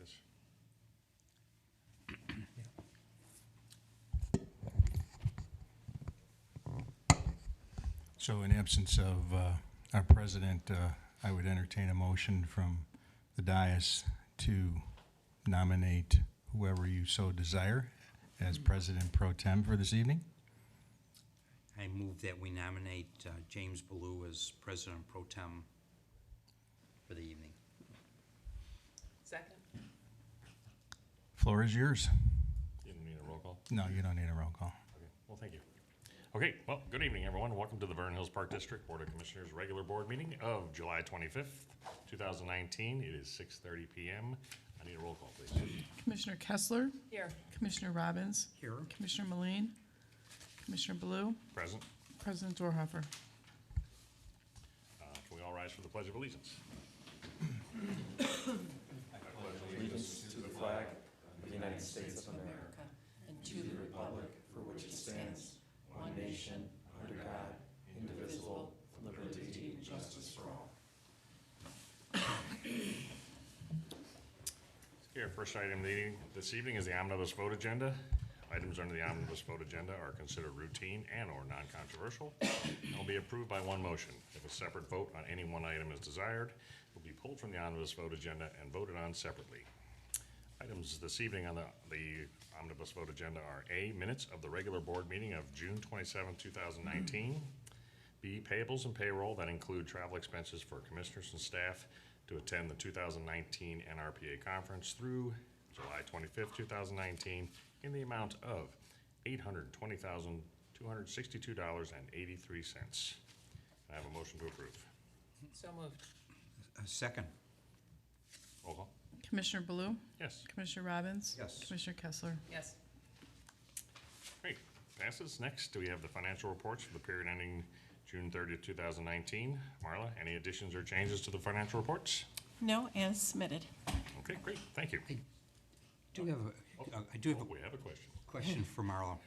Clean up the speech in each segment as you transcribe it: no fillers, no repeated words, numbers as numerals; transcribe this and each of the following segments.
this? So in absence of our president, I would entertain a motion from the dais to nominate whoever you so desire as president pro tem for this evening. I move that we nominate James Ballou as president pro tem for the evening. Second. Floor is yours. You don't need a roll call? No, you don't need a roll call. Okay, well, thank you. Okay, well, good evening, everyone. Welcome to the Vernon Hills Park District Board of Commissioners regular board meeting of July 25th, 2019. It is 6:30 p.m. I need a roll call, please. Commissioner Kessler, Here. Commissioner Robbins, Here. Commissioner Moline, Commissioner Blue, Present. President Dorhoeffer. Can we all rise for the Pledge of Allegiance? Allegiance to the flag of the United States of America and to the republic for which it stands, one nation, under God, indivisible, with liberty and justice for all. Okay, our first item this evening is the omnibus vote agenda. Items under the omnibus vote agenda are considered routine and/or non-controversial and will be approved by one motion. If a separate vote on any one item is desired, it will be pulled from the omnibus vote agenda and voted on separately. Items this evening on the omnibus vote agenda are A, minutes of the regular board meeting of June 27, 2019. B, payables and payroll that include travel expenses for commissioners and staff to attend the 2019 NRPA conference through July 25th, 2019 in the amount of $820,262.83. I have a motion to approve. So moved. Second. Roll call. Commissioner Blue, Yes. Commissioner Robbins. Yes. Commissioner Kessler. Yes. Great. Passes. Next, we have the financial reports for the period ending June 30th, 2019. Marla, any additions or changes to the financial reports? No, as submitted. Okay, great. Thank you. I do have We have a question. a question for Marla.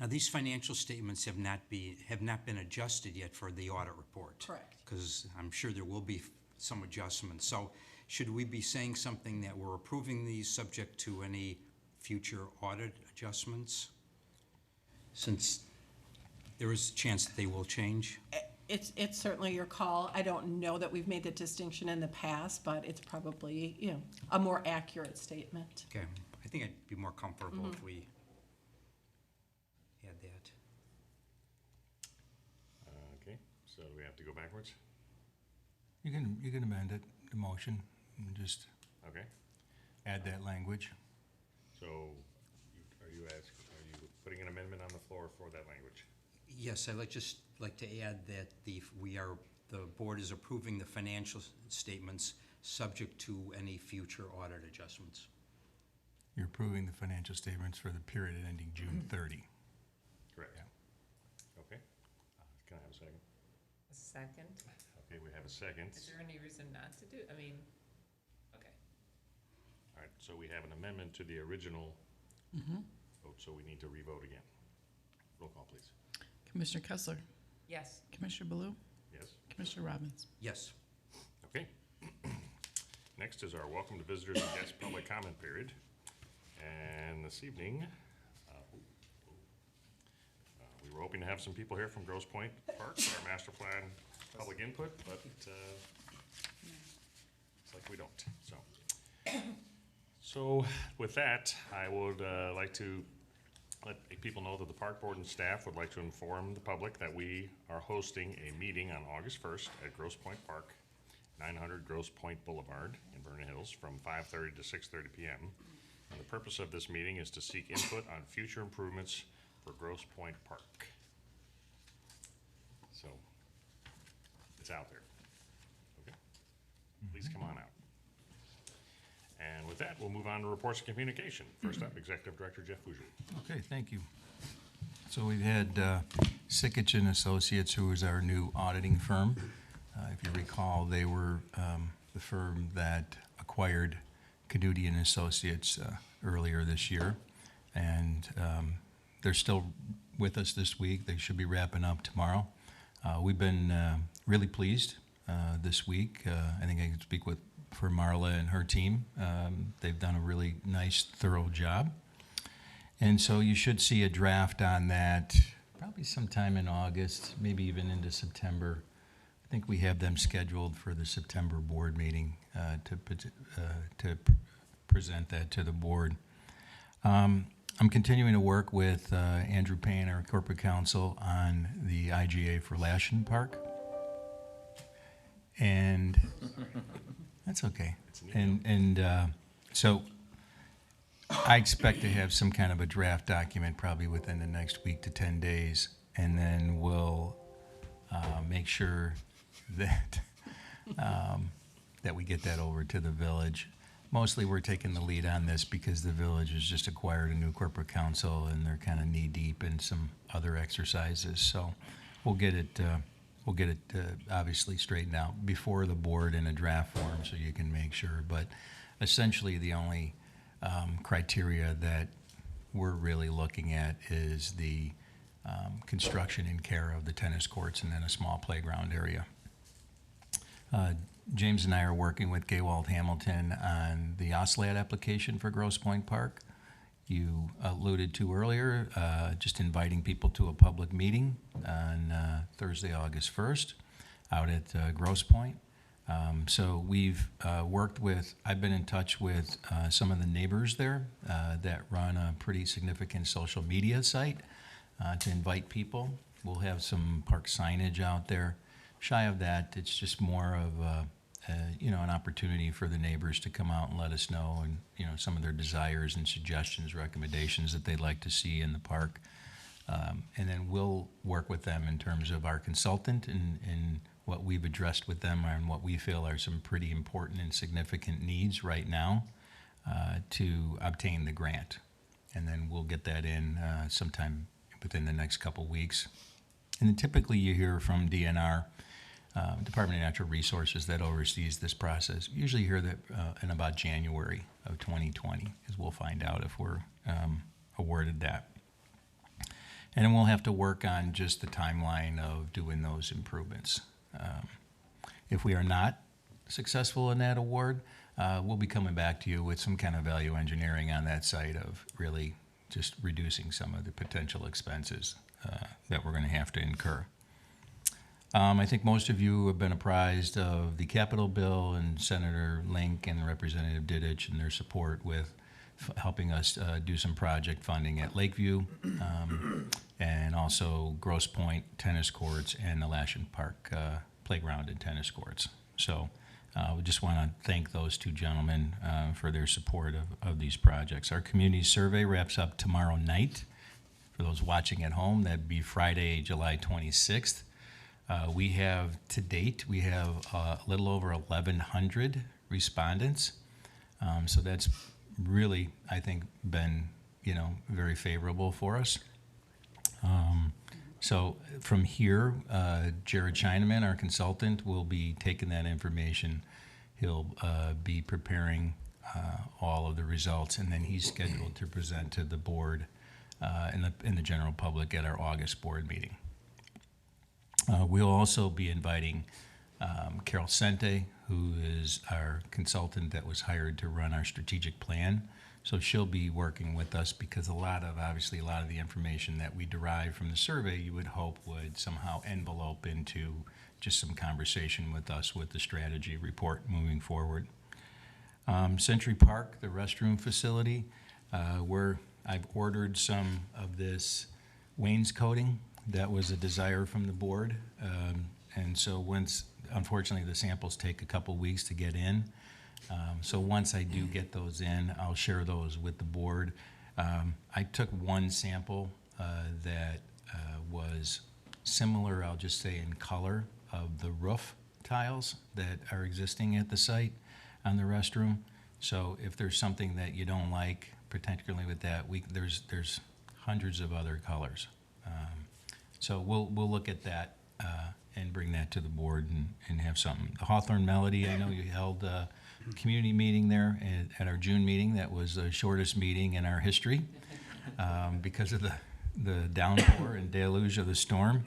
Now, these financial statements have not been adjusted yet for the audit report. Correct. Because I'm sure there will be some adjustments. So should we be saying something that we're approving these subject to any future audit adjustments? Since there is a chance that they will change? It's certainly your call. I don't know that we've made the distinction in the past, but it's probably, a more accurate statement. Okay, I think I'd be more comfortable if we had that. Okay, so do we have to go backwards? You can amend it, the motion, and just Okay, add that language. so are you putting an amendment on the floor for that language? Yes, I'd just like to add that the board is approving the financial statements subject to any future audit adjustments. You're approving the financial statements for the period ending June 30. Correct. Yeah. Okay, can I have a second? A second. Okay, we have a second. Is there any reason not to do, okay. All right, so we have an amendment to the original vote, so we need to re-vote again. Roll call, please. Commissioner Kessler, Yes. Commissioner Blue, Yes? Commissioner Robbins. Yes. Okay. Next is our welcome to visitors and guest public comment period. And this evening, we were hoping to have some people here from Grosse Pointe Park for our master plan public input, but it's like we don't, so. So with that, I would like to let people know that the park board and staff would like to inform the public that we are hosting a meeting on August 1st at Grosse Pointe Park, 900 Grosse Pointe Boulevard in Vernon Hills from 5:30 to 6:30 p.m. And the purpose of this meeting is to seek input on future improvements for Grosse Pointe Park. So it's out there. Okay? Please come on out. And with that, we'll move on to reports and communication. First up, Executive Director Jeff Fugel. Okay, thank you. So we've had Sickich and Associates, who is our new auditing firm. If you recall, they were the firm that acquired Caduti and Associates earlier this year, and they're still with us this week. They should be wrapping up tomorrow. We've been really pleased this week. I think I can speak with for Marla and her team. They've done a really nice, thorough job. And so you should see a draft on that probably sometime in August, maybe even into September. I think we have them scheduled for the September board meeting to present that to the board. I'm continuing to work with Andrew Payne, our corporate counsel, on the IGA for Lashen Park. And that's okay. So I expect to have some kind of a draft document probably within the next week to 10 days. And then we'll make sure that, that we get that over to the village. Mostly we're taking the lead on this because the village has just acquired a new corporate counsel and they're kind of knee deep in some other exercises. So we'll get it obviously straightened out before the board in a draft form so you can make sure. But essentially the only criteria that we're really looking at is the construction and care of the tennis courts and then a small playground area. James and I are working with Gaywald Hamilton on the OSLAD application for Grosse Pointe Park. You alluded to earlier, just inviting people to a public meeting on Thursday, August 1st out at Grosse Pointe. So we've I've been in touch with some of the neighbors there that run a pretty significant social media site to invite people. We'll have some park signage out there. Shy of that, it's just more of an opportunity for the neighbors to come out and let us know and some of their desires and suggestions, recommendations that they'd like to see in the park. And then we'll work with them in terms of our consultant and what we've addressed with them and what we feel are some pretty important and significant needs right now to obtain the grant. And then we'll get that in sometime within the next couple weeks. And then typically you hear from DNR, Department of Natural Resources, that oversees this process. Usually you hear that in about January of 2020, because we'll find out if we're awarded that. And then we'll have to work on just the timeline of doing those improvements. If we are not successful in that award, we'll be coming back to you with some kind of value engineering on that site of really just reducing some of the potential expenses that we're going to have to incur. I think most of you have been apprised of the Capitol bill and Senator Link and Representative Didich and their support with helping us do some project funding at Lakeview and also Grosse Pointe tennis courts and the Lashen Park playground and tennis courts. So we just want to thank those two gentlemen for their support of these projects. Our community survey wraps up tomorrow night. For those watching at home, that'd be Friday, July 26th. We have, to date, a little over 1,100 respondents. So that's really, I think, been, very favorable for us. So from here, Jared Scheineman, our consultant, will be taking that information. He'll be preparing all of the results, and then he's scheduled to present to the board and the general public at our August board meeting. We'll also be inviting Carol Sente, who is our consultant that was hired to run our strategic plan. So she'll be working with us because a lot of the information that we derive from the survey, you would hope would somehow envelope into just some conversation with us with the strategy report moving forward. Century Park, the restroom facility, I've ordered some of this wainscoting. That was a desire from the board. And so unfortunately, the samples take a couple weeks to get in. So once I do get those in, I'll share those with the board. I took one sample that was similar, I'll just say in color, of the roof tiles that are existing at the site on the restroom. So if there's something that you don't like, particularly with that, there's hundreds of other colors. So we'll look at that and bring that to the board and have something. The Hawthorne Melody, I know you held a community meeting there at our June meeting. That was the shortest meeting in our history because of the downpour and deluge of the storm.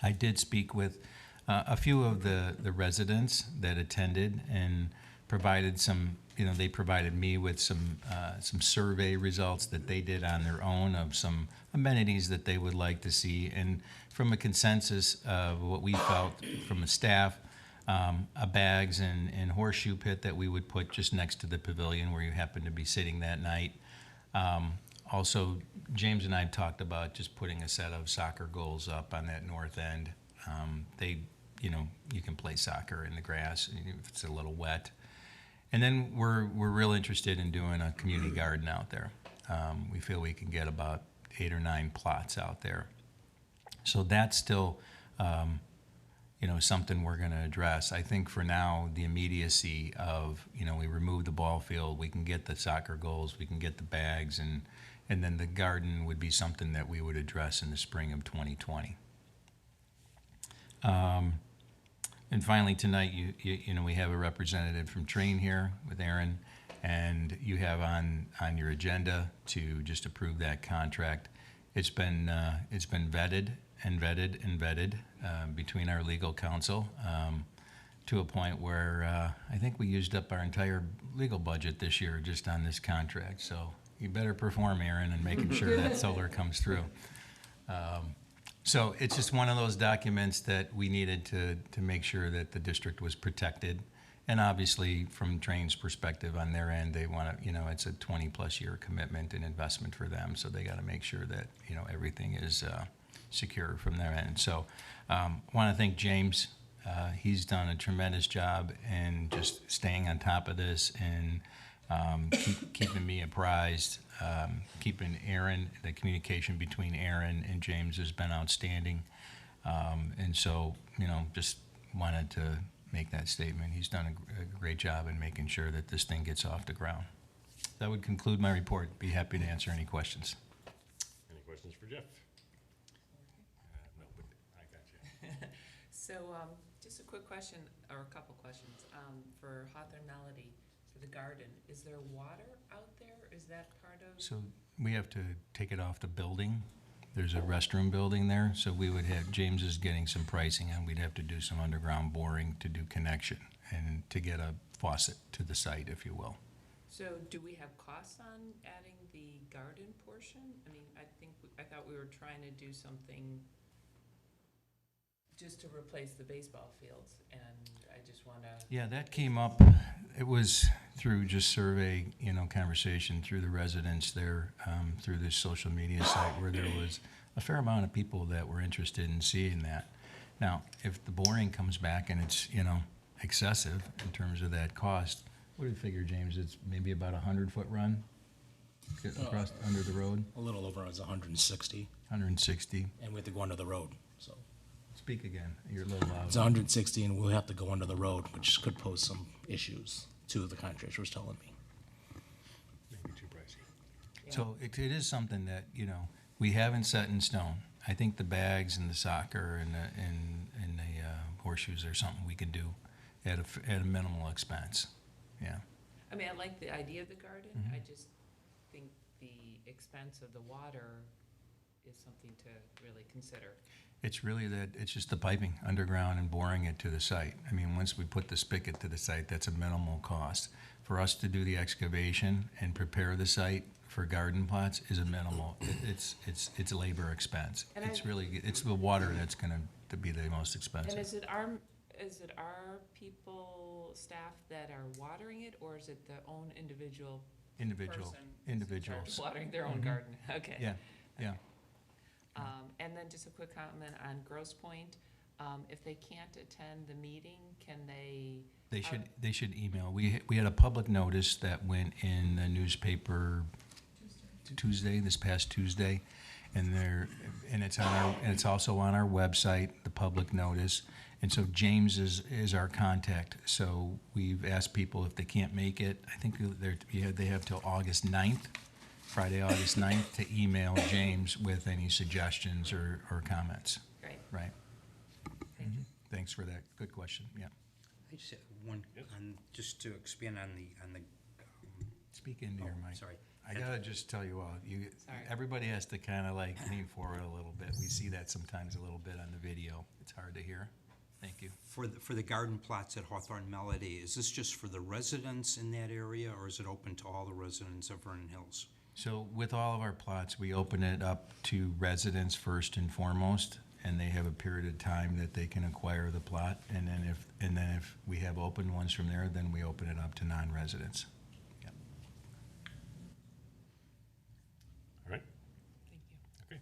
I did speak with A few of the residents that attended and provided some, they provided me with some survey results that they did on their own of some amenities that they would like to see. And from a consensus of what we felt from the staff, a bags and horseshoe pit that we would put just next to the pavilion where you happen to be sitting that night. Also, James and I talked about just putting a set of soccer goals up on that north end. You can play soccer in the grass if it's a little wet. And then we're real interested in doing a community garden out there. We feel we can get about 8 or 9 plots out there. So that's still, something we're going to address. I think for now, the immediacy of, we remove the ball field, we can get the soccer goals, we can get the bags, and then the garden would be something that we would address in the spring of 2020. And finally, tonight, we have a representative from Train here with Aaron, and you have on your agenda to just approve that contract. It's been vetted and vetted and vetted between our legal counsel to a point where I think we used up our entire legal budget this year just on this contract. So you better perform, Aaron, and making sure that solar comes through. So it's just one of those documents that we needed to make sure that the district was protected. And obviously, from Train's perspective on their end, they want to, it's a 20-plus year commitment and investment for them. So they got to make sure that, everything is secure from their end. So want to thank James. He's done a tremendous job in just staying on top of this and keeping me apprised. Keeping Aaron, the communication between Aaron and James has been outstanding. And so, just wanted to make that statement. He's done a great job in making sure that this thing gets off the ground. That would conclude my report. Be happy to answer any questions. Any questions for Jeff? No, but I got you. So, just a quick question, or a couple questions, for Hawthorne Melody, for the garden. Is there water out there? Is that part of? So we have to take it off the building. There's a restroom building there, so we would have, James is getting some pricing, and we'd have to do some underground boring to do connection and to get a faucet to the site, if you will. So do we have costs on adding the garden portion? I mean, I thought we were trying to do something just to replace the baseball fields, and I just want to. Yeah, that came up. It was through just survey, conversation through the residents there, through this social media site where there was a fair amount of people that were interested in seeing that. Now, if the boring comes back and it's, excessive in terms of that cost, what do you figure, James? It's maybe about 100-foot run across under the road? A little over, it's 160, 160. and we have to go under the road, so. Speak again. You're a little loud. It's 160, and we'll have to go under the road, which could pose some issues to the contractor was telling me. Maybe too pricey. So it is something that, we haven't set in stone. I think the bags and the soccer and the horseshoes are something we can do at a minimal expense. Yeah. I mean, I like the idea of the garden. I just think the expense of the water is something to really consider. It's really it's just the piping underground and boring it to the site. I mean, once we put the spigot to the site, that's a minimal cost. For us to do the excavation and prepare the site for garden plots is a minimal. It's a labor expense. And It's the water that's going to be the most expensive. And is it our people, staff that are watering it, or is it the own individual person who's in charge of watering their own garden? Okay. Yeah. And then just a quick comment on Grosse Pointe. If they can't attend the meeting, can they? They should email. We had a public notice that went in the newspaper this past Tuesday, and it's also on our website, the public notice. And so James is our contact. So we've asked people if they can't make it. I think they have till August 9th. Friday, August 9th, to email James with any suggestions or comments. Great. Right. Thank you. Thanks for that. Good question. Yeah. I just have one, just to expand on the. Speak into your mic. Sorry. I gotta just tell you all, Sorry. everybody has to kind of like lean forward a little bit. We see that sometimes a little bit on the video. It's hard to hear. Thank you. For the garden plots at Hawthorne Melody, is this just for the residents in that area, or is it open to all the residents of Vernon Hills? So with all of our plots, we open it up to residents first and foremost, and they have a period of time that they can acquire the plot. And then if we have open ones from there, then we open it up to non-residents. Yep. All right, Thank you. okay.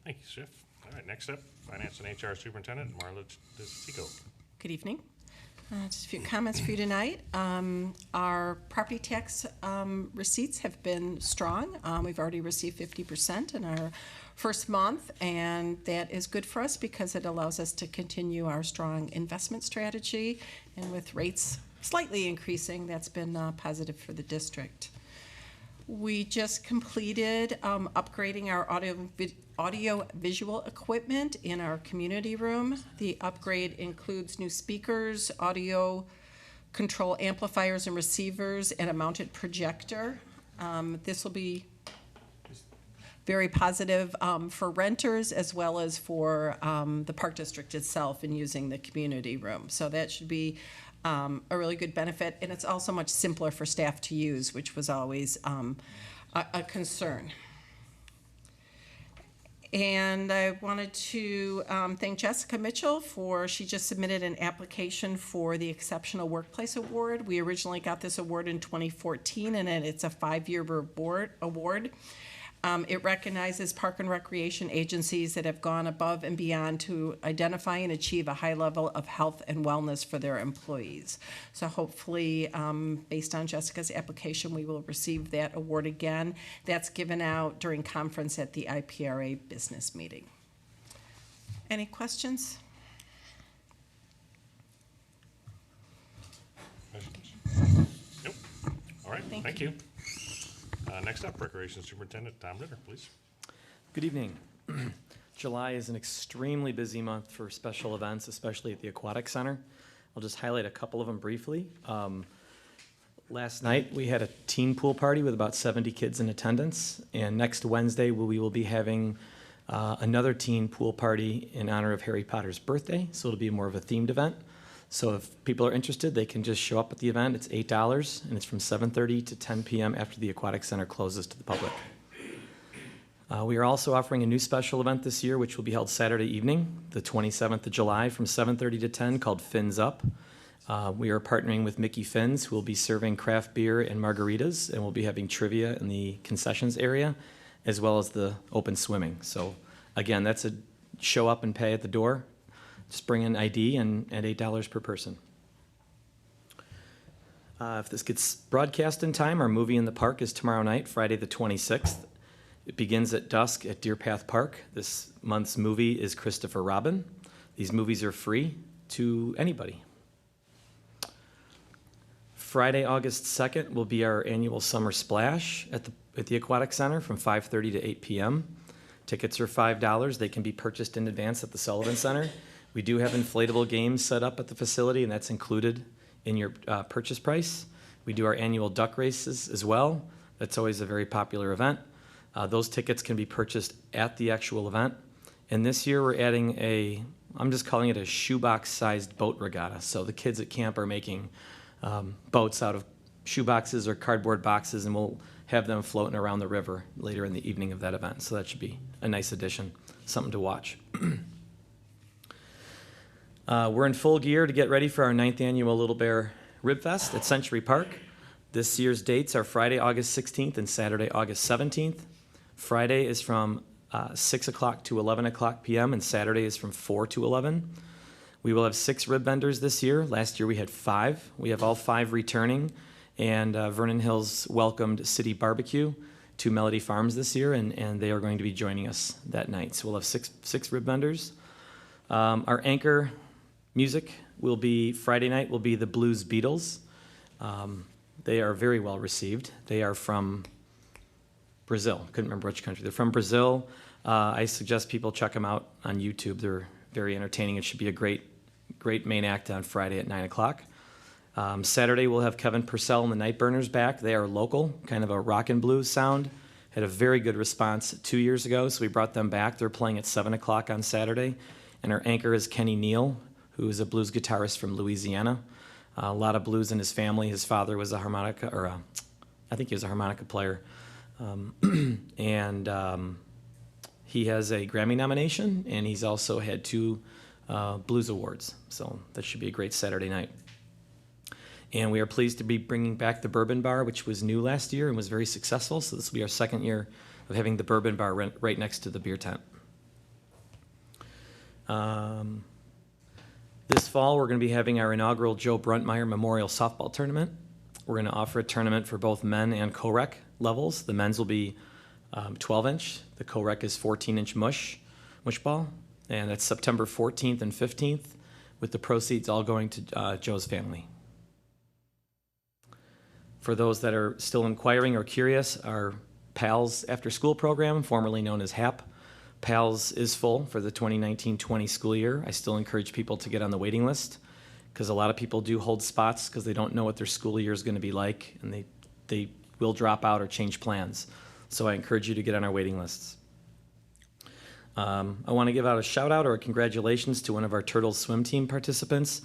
Thank you, Schiff. All right, next up, Finance and HR Superintendent Marla DeSico. Good evening. Just a few comments for you tonight. Our property tax receipts have been strong. We've already received 50% in our first month, and that is good for us because it allows us to continue our strong investment strategy. And with rates slightly increasing, that's been positive for the district. We just completed upgrading our audio-visual equipment in our community room. The upgrade includes new speakers, audio control amplifiers and receivers, and a mounted projector. This will be very positive for renters as well as for the park district itself in using the community room. So that should be a really good benefit, and it's also much simpler for staff to use, which was always a concern. And I wanted to thank Jessica Mitchell she just submitted an application for the Exceptional Workplace Award. We originally got this award in 2014, and it's a 5-year award. It recognizes park and recreation agencies that have gone above and beyond to identify and achieve a high level of health and wellness for their employees. So hopefully, based on Jessica's application, we will receive that award again. That's given out during conference at the IPRA business meeting. Any questions? Questions? Nope. All right, Thank thank you. Next up, Recreation Superintendent Tom Ritter, please. Good evening. July is an extremely busy month for special events, especially at the Aquatic Center. I'll just highlight a couple of them briefly. Last night, we had a teen pool party with about 70 kids in attendance, and next Wednesday, we will be having another teen pool party in honor of Harry Potter's birthday, so it'll be more of a themed event. So if people are interested, they can just show up at the event. It's $8, and it's from 7:30 to 10 p.m. after the Aquatic Center closes to the public. We are also offering a new special event this year, which will be held Saturday evening, the 27th of July, from 7:30 to 10, called Fins Up. We are partnering with Mickey Fins, who will be serving craft beer and margaritas, and we'll be having trivia in the concessions area, as well as the open swimming. So again, that's a show up and pay at the door. Just bring in ID and at $8 per person. If this gets broadcast in time, our movie in the park is tomorrow night, Friday the 26th. It begins at dusk at Deer Path Park. This month's movie is Christopher Robin. These movies are free to anybody. Friday, August 2nd will be our annual Summer Splash at the Aquatic Center from 5:30 to 8 p.m. Tickets are $5. They can be purchased in advance at the Sullivan Center. We do have inflatable games set up at the facility, and that's included in your purchase price. We do our annual duck races as well. That's always a very popular event. Those tickets can be purchased at the actual event. And this year we're adding I'm just calling it a shoebox-sized boat regatta. So the kids at camp are making boats out of shoeboxes or cardboard boxes, and we'll have them floating around the river later in the evening of that event. So that should be a nice addition, something to watch. We're in full gear to get ready for our 9th annual Little Bear Rib Fest at Century Park. This year's dates are Friday, August 16th and Saturday, August 17th. Friday is from 6 o'clock to 11 o'clock p.m. and Saturday is from 4 to 11. We will have 6 rib vendors this year. Last year we had 5. We have all 5 returning, and Vernon Hills welcomed City Barbecue to Melody Farms this year, and they are going to be joining us that night. So we'll have six rib vendors. Our anchor music will be, Friday night will be the Blues Beatles. They are very well received. They are from Brazil. Couldn't remember which country. They're from Brazil. I suggest people check them out on YouTube. They're very entertaining. It should be a great main act on Friday at 9 o'clock. Saturday we'll have Kevin Purcell and the Nightburners back. They are local, kind of a rock and blues sound. Had a very good response 2 years ago, so we brought them back. They're playing at 7 o'clock on Saturday. And our anchor is Kenny Neal, who is a blues guitarist from Louisiana. A lot of blues in his family. His father was a harmonica, I think he was a harmonica player. He has a Grammy nomination, and he's also had 2 blues awards. So that should be a great Saturday night. And we are pleased to be bringing back the Bourbon Bar, which was new last year and was very successful. So this will be our second year of having the Bourbon Bar right next to the beer tent. This fall, we're going to be having our inaugural Joe Bruntmeyer Memorial Softball Tournament. We're going to offer a tournament for both men and co-rec levels. The men's will be 12-inch. The co-rec is 14-inch mush ball. And that's September 14th and 15th, with the proceeds all going to Joe's family. For those that are still inquiring or curious, our PALS after-school program, formerly known as HAP, PALS is full for the 2019-20 school year. I still encourage people to get on the waiting list because a lot of people do hold spots because they don't know what their school year is going to be like, and they will drop out or change plans. So I encourage you to get on our waiting lists. I want to give out a shout out or a congratulations to one of our Turtles swim team participants.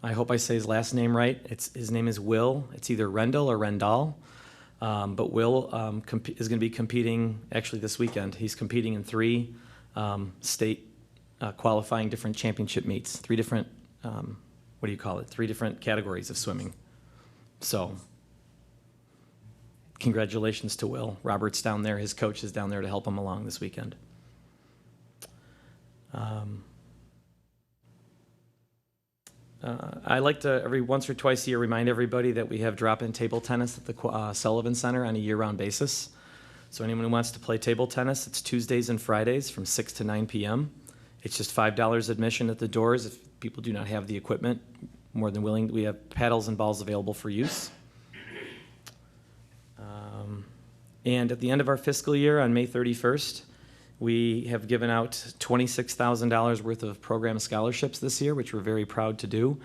I hope I say his last name right. His name is Will. It's either Rendell or Rendall. But Will is going to be competing actually this weekend. He's competing in 3 state qualifying different championship meets, 3 different, 3 different categories of swimming. So congratulations to Will. Robert's down there. His coach is down there to help him along this weekend. I like to, every once or twice a year, remind everybody that we have drop-in table tennis at the Sullivan Center on a year-round basis. So anyone who wants to play table tennis, it's Tuesdays and Fridays from 6 to 9 p.m. It's just $5 admission at the doors. If people do not have the equipment, more than willing, we have paddles and balls available for use. And at the end of our fiscal year on May 31st, we have given out $26,000 worth of program scholarships this year, which we're very proud to do.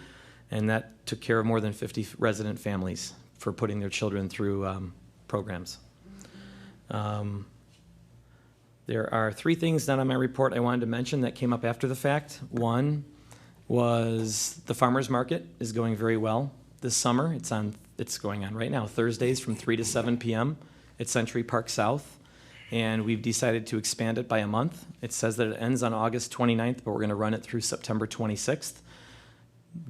And that took care of more than 50 resident families for putting their children through programs. There are 3 things done on my report I wanted to mention that came up after the fact. One was the farmers market is going very well this summer. It's going on right now, Thursdays from 3 to 7 p.m. at Century Park South. And we've decided to expand it by a month. It says that it ends on August 29th, but we're going to run it through September 26th.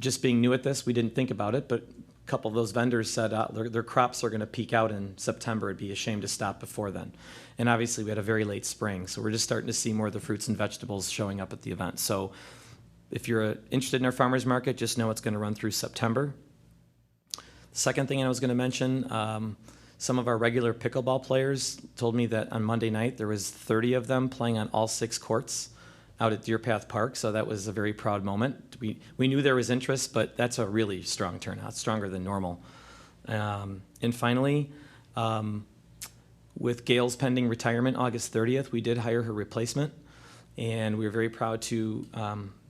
Just being new at this, we didn't think about it, but a couple of those vendors said their crops are going to peak out in September. It'd be a shame to stop before then. And obviously, we had a very late spring, so we're just starting to see more of the fruits and vegetables showing up at the event. So if you're interested in our farmers market, just know it's going to run through September. The second thing I was going to mention, some of our regular pickleball players told me that on Monday night there was 30 of them playing on all 6 courts out at Deer Path Park, so that was a very proud moment. We knew there was interest, but that's a really strong turnout, stronger than normal. And finally, with Gail's pending retirement August 30th, we did hire her replacement, and we were very proud to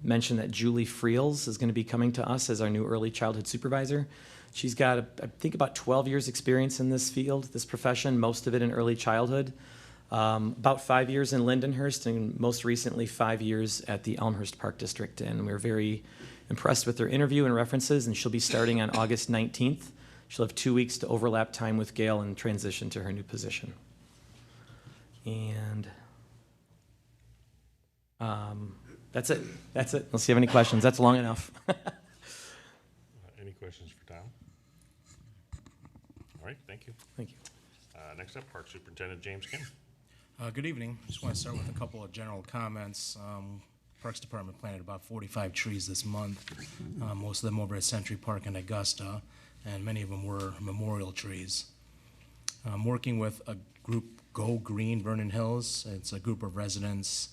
mention that Julie Friels is going to be coming to us as our new early childhood supervisor. She's got, I think, about 12 years experience in this field, this profession, most of it in early childhood. About 5 years in Lindenhurst, and most recently 5 years at the Elmhurst Park District. And we're very impressed with her interview and references, and she'll be starting on August 19th. She'll have 2 weeks to overlap time with Gail and transition to her new position. And that's it. Let's see if you have any questions. That's long enough. Any questions for Tom? All right, thank you. Thank you. Next up, Park Superintendent James Kim. Good evening. Just want to start with a couple of general comments. Parks Department planted about 45 trees this month, most of them over at Century Park in Augusta, and many of them were memorial trees. I'm working with a group, Go Green Vernon Hills. It's a group of residents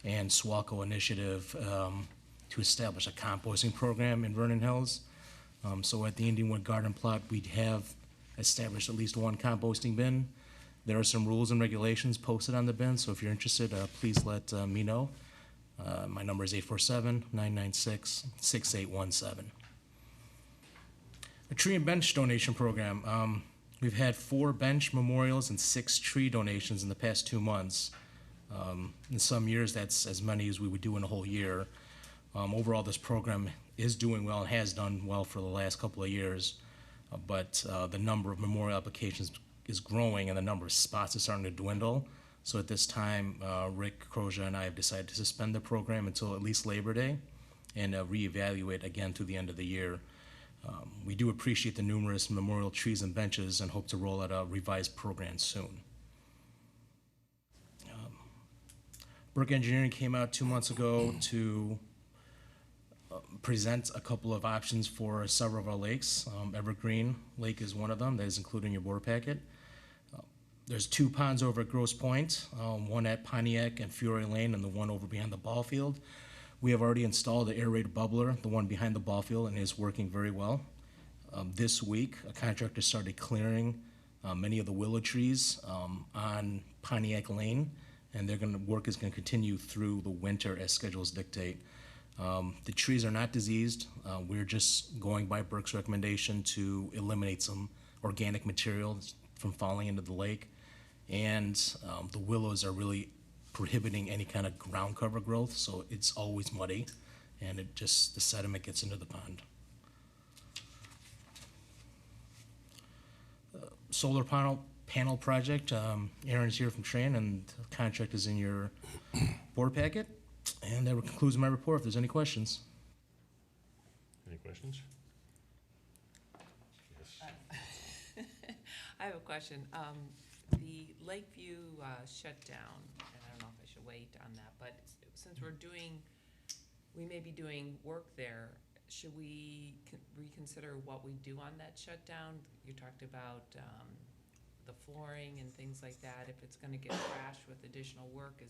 and SWACO initiative to establish a composting program in Vernon Hills. So at the Indianwood Garden Plot, we have established at least 1 composting bin. There are some rules and regulations posted on the bin, so if you're interested, please let me know. My number is 847-996-6817. A tree and bench donation program. We've had 4 bench memorials and 6 tree donations in the past 2 months. In some years, that's as many as we would do in a whole year. Overall, this program is doing well and has done well for the last couple of years, but the number of memorial applications is growing and the number of spots is starting to dwindle. So at this time, Rick Crozier and I have decided to suspend the program until at least Labor Day and reevaluate again through the end of the year. We do appreciate the numerous memorial trees and benches and hope to roll out a revised program soon. Burke Engineering came out 2 months ago to present a couple of options for several of our lakes. Evergreen Lake is one of them that is included in your board packet. There's 2 ponds over at Grosse Point, one at Pontiac and Fury Lane and the one over behind the ball field. We have already installed the aerated bubbler, the one behind the ball field, and it is working very well. This week, a contractor started clearing many of the willow trees on Pontiac Lane, and work is gonna continue through the winter as schedules dictate. The trees are not diseased. We're just going by Burke's recommendation to eliminate some organic material from falling into the lake. And the willows are really prohibiting any kind of ground cover growth, so it's always muddy, and the sediment gets into the pond. Solar panel project, Aaron's here from Tran, and the contract is in your board packet. And that concludes my report, if there's any questions. Any questions? Yes. I have a question. The Lakeview shutdown, and I don't know if I should wait on that, but since we may be doing work there, should we reconsider what we do on that shutdown? You talked about the flooring and things like that. If it's gonna get trashed with additional work,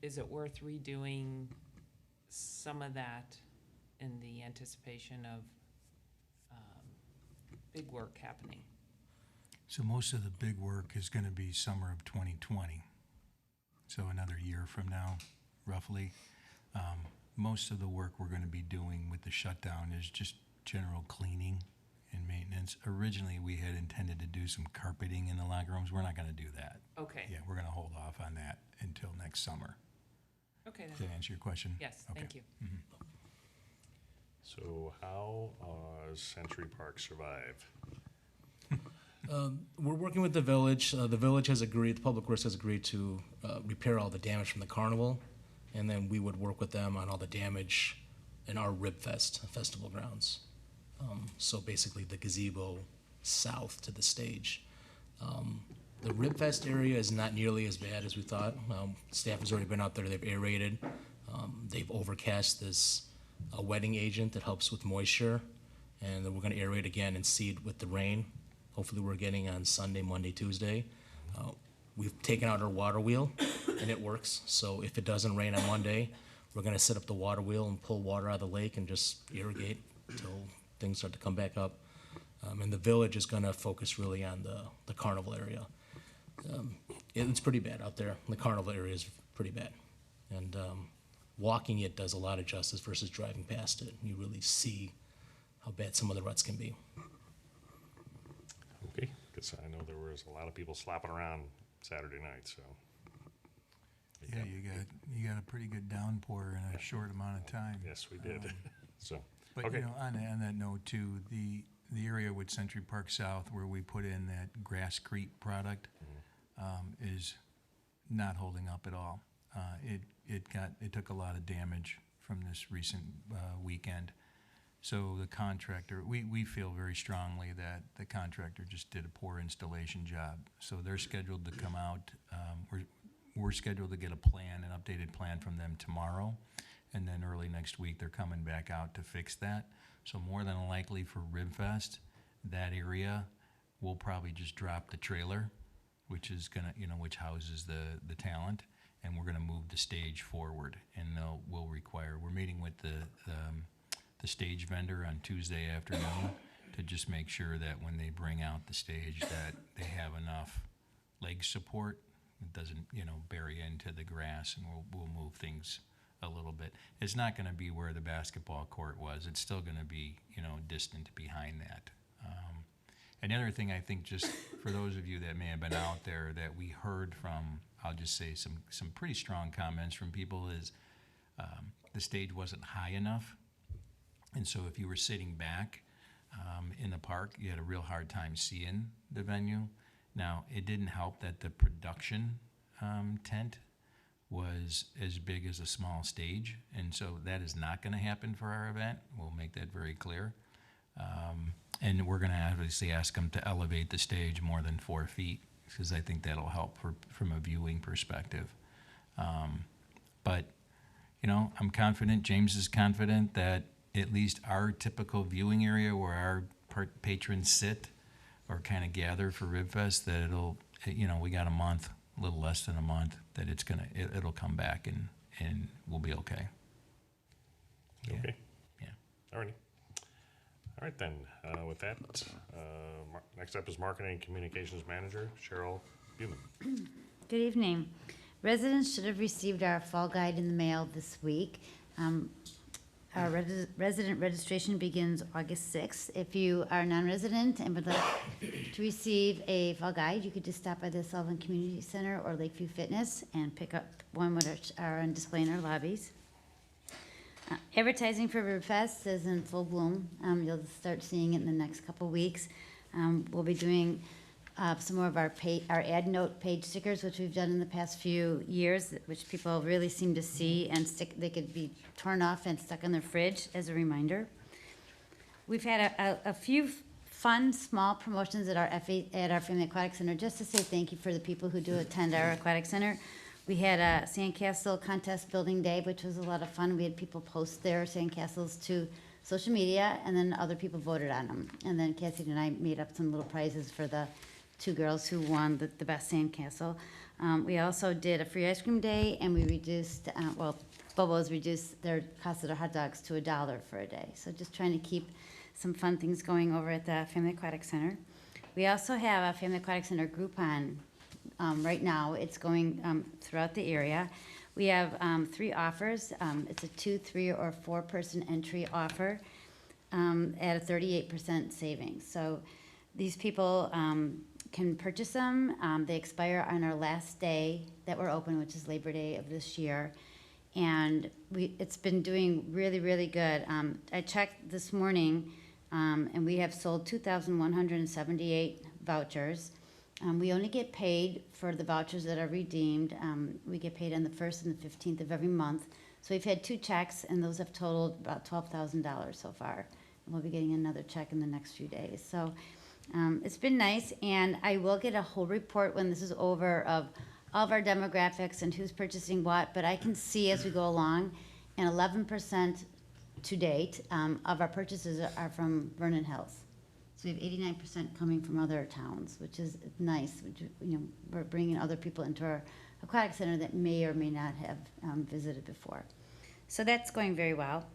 is it worth redoing some of that in the anticipation of big work happening? So most of the big work is going to be summer of 2020. So another year from now, roughly. Most of the work we're going to be doing with the shutdown is just general cleaning and maintenance. Originally, we had intended to do some carpeting in the locker rooms. We're not going to do that. Okay. Yeah, we're going to hold off on that until next summer. Okay, Does then. that answer your question? Yes, Okay. thank you. So how does Century Park survive? We're working with the village. The village has agreed, the Public Works has agreed to repair all the damage from the carnival, and then we would work with them on all the damage in our Rib Fest festival grounds. So basically the gazebo south to the stage. The Rib Fest area is not nearly as bad as we thought. Staff has already been out there, they've aerated. They've overcast this wetting agent that helps with moisture, and then we're gonna aerate again and seed with the rain. Hopefully we're getting on Sunday, Monday, Tuesday. We've taken out our water wheel and it works. So if it doesn't rain on Monday, we're gonna set up the water wheel and pull water out of the lake and just irrigate until things start to come back up. And the village is gonna focus really on the carnival area. It's pretty bad out there. The carnival area is pretty bad. And walking it does a lot of justice versus driving past it. You really see how bad some of the ruts can be. Okay, because I know there was a lot of people slapping around Saturday night, so. Yeah, you got a pretty good downpour in a short amount of time. Yes, we did. So, But, okay. you know, on that note too, the area with Century Park South where we put in that Grasscrete product is not holding up at all. It took a lot of damage from this recent weekend. So the contractor, we feel very strongly that the contractor just did a poor installation job. So they're scheduled to come out. We're scheduled to get a plan, an updated plan from them tomorrow. And then early next week, they're coming back out to fix that. So more than likely for Ribfest, that area, we'll probably just drop the trailer, which is gonna, which houses the talent, and we're gonna move the stage forward. And we're meeting with the stage vendor on Tuesday afternoon to just make sure that when they bring out the stage that they have enough leg support. It doesn't, bury into the grass, and we'll move things a little bit. It's not gonna be where the basketball court was. It's still gonna be, distant behind that. And the other thing I think, just for those of you that may have been out there, that we heard from, I'll just say some pretty strong comments from people is, the stage wasn't high enough. And so if you were sitting back in the park, you had a real hard time seeing the venue. Now, it didn't help that the production tent was as big as a small stage, and so that is not going to happen for our event. We'll make that very clear. And we're going to obviously ask them to elevate the stage more than 4 feet, because I think that'll help from a viewing perspective. But, you know, I'm confident, James is confident, that at least our typical viewing area where our patrons sit or kind of gather for RibFest, that it'll, you know, we got a month, a little less than a month, that it'll come back and we'll be okay. Okay. Yeah. All righty. All right then, with that, next up is Marketing and Communications Manager, Cheryl Buman. Good evening. Residents should have received our fall guide in the mail this week. Our resident registration begins August 6th. If you are non-resident and would like to receive a fall guide, you could just stop by the Sullivan Community Center or Lakeview Fitness and pick up one which are on display in our lobbies. Advertising for RibFest is in full bloom. You'll start seeing it in the next couple weeks. We'll be doing some more of our ad note page stickers, which we've done in the past few years, which people really seem to see and stick. They could be torn off and stuck in their fridge as a reminder. We've had a few fun, small promotions at our Family Aquatic Center, just to say thank you for the people who do attend our aquatic center. We had a sandcastle contest building day, which was a lot of fun. We had people post their sandcastles to social media, and then other people voted on them. And then Cassie and I made up some little prizes for the 2 girls who won the best sandcastle. We also did a free ice cream day, and we reduced, Bobo's reduced their cost of their hot dogs to $1 for a day. So just trying to keep some fun things going over at the Family Aquatic Center. We also have a Family Aquatic Center Groupon right now. It's going throughout the area. We have 3 offers. It's a 2, 3, or 4-person entry offer at a 38% savings. So these people can purchase them. They expire on our last day that we're open, which is Labor Day of this year. And it's been doing really, really good. I checked this morning, and we have sold 2,178 vouchers. We only get paid for the vouchers that are redeemed. We get paid on the 1st and the 15th of every month. So we've had 2 checks, and those have totaled about $12,000 so far. And we'll be getting another check in the next few days. So it's been nice, and I will get a whole report when this is over of all of our demographics and who's purchasing what, but I can see as we go along, and 11% to date of our purchases are from Vernon Hills. So we have 89% coming from other towns, which is nice. We're bringing other people into our aquatic center that may or may not have visited before. So that's going very well.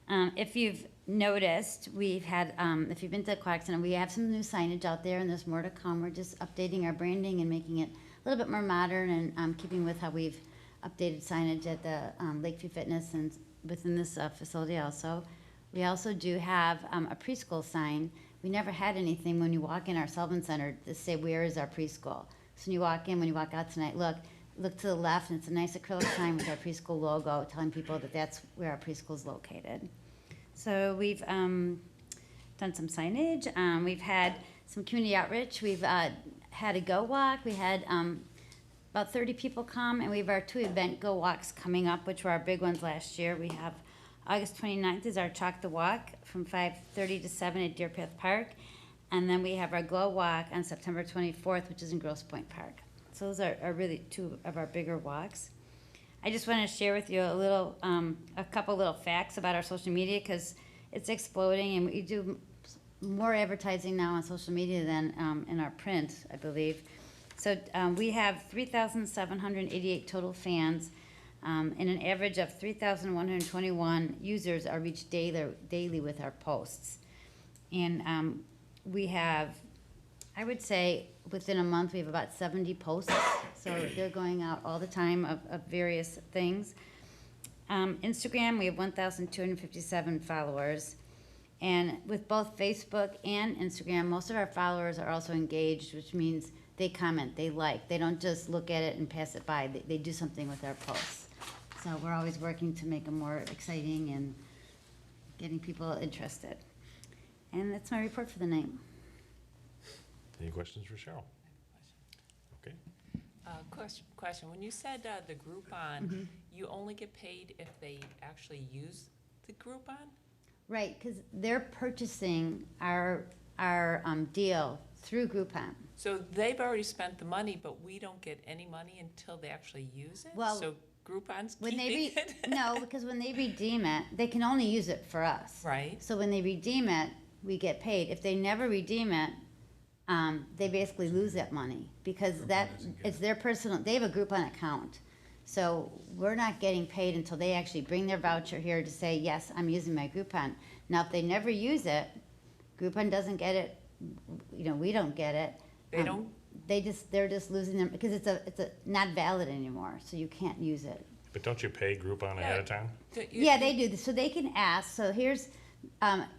If you've noticed, we've had, if you've been to the aquatic center, we have some new signage out there, and there's more to come. We're just updating our branding and making it a little bit more modern and keeping with how we've updated signage at the Lakeview Fitness and within this facility also. We also do have a preschool sign. We never had anything when you walk in our Sullivan Center to say, where is our preschool? So when you walk in, when you walk out tonight, look to the left, and it's a nice acrylic sign with our preschool logo telling people that that's where our preschool is located. So we've done some signage. We've had some community outreach. We've had a go walk. We had about 30 people come, and we have our 2 event go walks coming up, which were our big ones last year. We have August 29th is our Chalk the Walk from 5:30 to 7 at Deer Path Park. And then we have our Glow Walk on September 24th, which is in Grosse Pointe Park. So those are really 2 of our bigger walks. I just want to share with you a couple little facts about our social media, because it's exploding, and we do more advertising now on social media than in our print, I believe. So we have 3,788 total fans, and an average of 3,121 users are reached daily with our posts. And we have, I would say, within a month, we have about 70 posts. So they're going out all the time of various things. Instagram, we have 1,257 followers. And with both Facebook and Instagram, most of our followers are also engaged, which means they comment, they like. They don't just look at it and pass it by. They do something with our posts. So we're always working to make them more exciting and getting people interested. And that's my report for the night. Any questions for Cheryl? Okay. Question, when you said the Groupon, you only get paid if they actually use the Groupon? Right, because they're purchasing our deal through Groupon. So they've already spent the money, but we don't get any money until they actually use it? Well, So Groupon's When keeping they it? no, because when they redeem it, they can only use it for us. Right. So when they redeem it, we get paid. If they never redeem it, they basically lose that money because it's their personal. They have a Groupon account, so we're not getting paid until they actually bring their voucher here to say yes, I'm using my Groupon. Now, if they never use it, Groupon doesn't get it. You know, we don't get it. They don't? They're just losing them because it's not valid anymore, so you can't use it. But don't you pay Groupon ahead of time? Yeah, they do. So they can ask. So here's,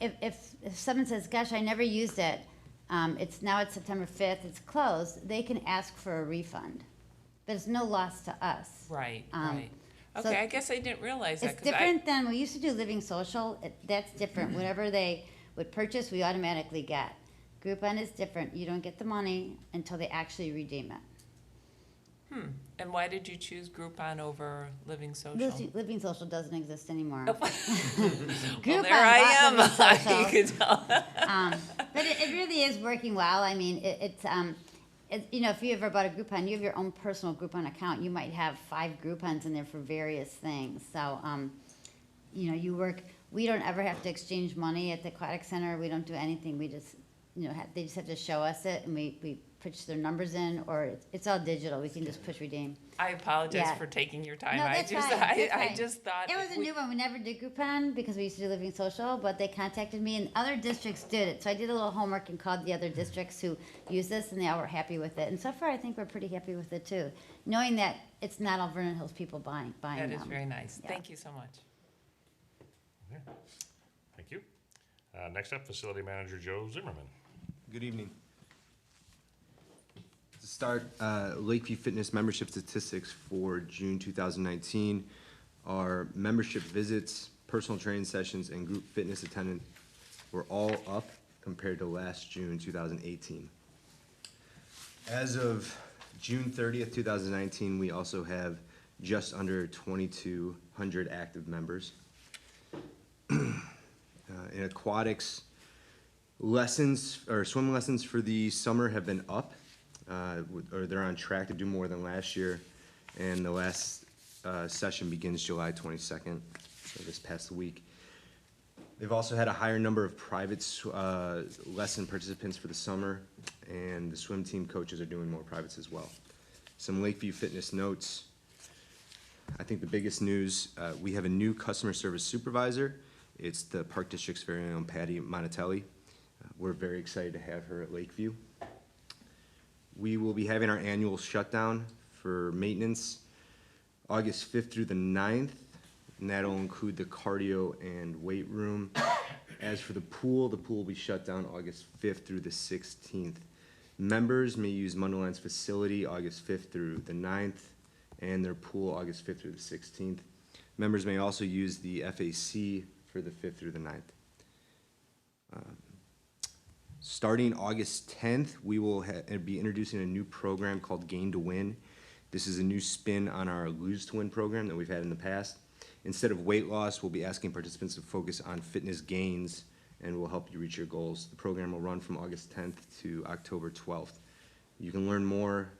if someone says, "Gosh, I never used it. It's September 5th. It's closed." They can ask for a refund, but it's no loss to us. Right, Um, right. so Okay, I guess I didn't realize that. It's 'cause I- different than we used to do Living Social. That's different. Whatever they would purchase, we automatically get. Groupon is different. You don't get the money until they actually redeem it. And why did you choose Groupon over Living Social? Living Social doesn't exist anymore. Well, Groupon there I bought Living am. Social. You could tell. But it really is working well. I mean, it's you know, if you ever bought a Groupon, you have your own personal Groupon account. You might have 5 Groupons in there for various things. So, you know, we don't ever have to exchange money at the Aquatic Center. We don't do anything. We just, you know, they just have to show us it, and we push their numbers in, or it's all digital. We can just push redeem. I apologize Yeah. for taking your time. No, I that's just, fine, that's I fine. just thought. It was a new one. We never did Groupon because we used to do Living Social, but they contacted me, and other districts did it. So I did a little homework and called the other districts who use this, and they all were happy with it. And so far, I think we're pretty happy with it too, knowing that it's not all Vernon Hills people buying That is them. very nice. Yeah. Thank you so much. Yeah. Thank you. Next up, Facility Manager Joe Zimmerman. Good evening. To start, Lakeview Fitness membership statistics for June 2019. Our membership visits, personal training sessions, and group fitness attendance were all up compared to last June 2018. As of June 30th, 2019, we also have just under 2,200 active members. In aquatics, lessons or swim lessons for the summer have been up, or they're on track to do more than last year. And the last session begins July 22nd, so this past week. They've also had a higher number of private lesson participants for the summer, and the swim team coaches are doing more privates as well. Some Lakeview Fitness notes. I think the biggest news, we have a new customer service supervisor. It's the Park District's very own Patty Monatelli. We're very excited to have her at Lakeview. We will be having our annual shutdown for maintenance August 5th through the 9th, and that'll include the cardio and weight room. As for the pool will be shut down August 5th through the 16th. Members may use Mundelein facility August 5th through the 9th, and their pool August 5th through the 16th. Members may also use the FAC for the 5th through the 9th. Starting August 10th, we will be introducing a new program called Gain to Win. This is a new spin on our Lose to Win program that we've had in the past. Instead of weight loss, we'll be asking participants to focus on fitness gains, and will help you reach your goals. The program will run from August 10th to October 12th. You can learn more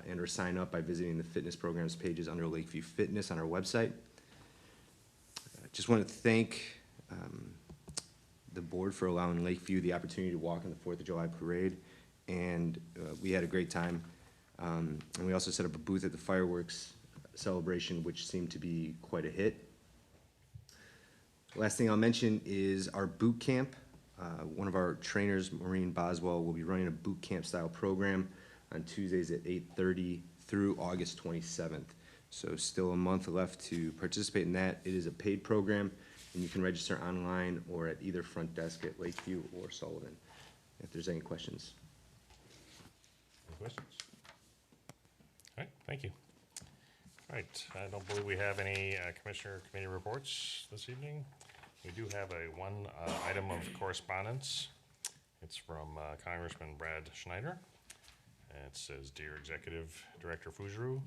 and or sign up by visiting the fitness programs pages under Lakeview Fitness on our website. Just want to thank the board for allowing Lakeview the opportunity to walk in the 4th of July parade, and we had a great time. And we also set up a booth at the fireworks celebration, which seemed to be quite a hit. Last thing I'll mention is our boot camp. One of our trainers, Maureen Boswell, will be running a boot camp style program on Tuesdays at 8:30 through August 27th. So still a month left to participate in that. It is a paid program, and you can register online or at either front desk at Lakeview or Sullivan, if there's any questions. Any questions? All right, thank you. All right, I don't believe we have any commissioner committee reports this evening. We do have one item of correspondence. It's from Congressman Brad Schneider. And it says, "Dear Executive Director Fujuru,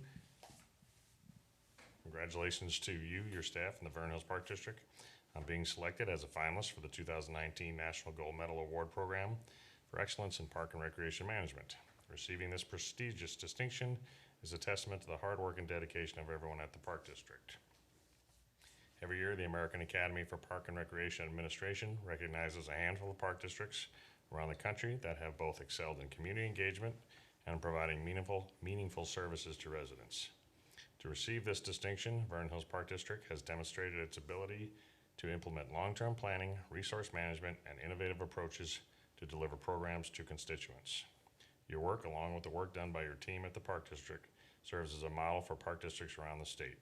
congratulations to you, your staff, and the Vernon Hills Park District on being selected as a finalist for the 2019 National Gold Medal Award Program for Excellence in Park and Recreation Management. Receiving this prestigious distinction is a testament to the hard work and dedication of everyone at the Park District. Every year, the American Academy for Park and Recreation Administration recognizes a handful of park districts around the country that have both excelled in community engagement and providing meaningful services to residents. To receive this distinction, Vernon Hills Park District has demonstrated its ability to implement long-term planning, resource management, and innovative approaches to deliver programs to constituents. Your work, along with the work done by your team at the Park District, serves as a model for park districts around the state.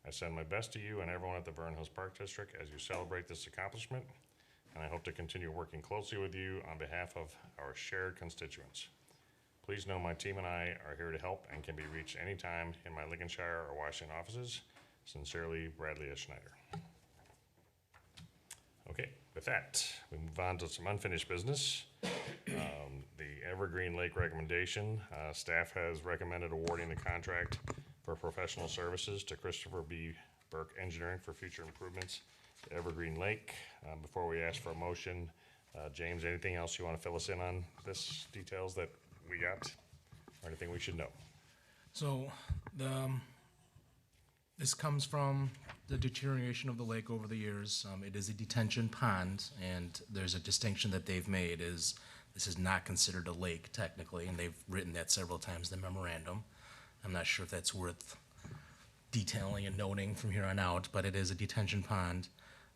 I send my best to you and everyone at the Vernon Hills Park District as you celebrate this accomplishment, and I hope to continue working closely with you on behalf of our shared constituents. Please know my team and I are here to help and can be reached anytime in my Lincolnshire or Washington offices. Sincerely, Bradley S. Schneider." Okay, with that, we move on to some unfinished business. The Evergreen Lake recommendation, staff has recommended awarding the contract for professional services to Christopher B. Burke Engineering for future improvements to Evergreen Lake. Before we ask for a motion, James, anything else you want to fill us in on this details that we got, or anything we should know? So this comes from the deterioration of the lake over the years. It is a detention pond, and there's a distinction that they've made is this is not considered a lake technically, and they've written that several times in the memorandum. I'm not sure if that's worth detailing and noting from here on out, but it is a detention pond.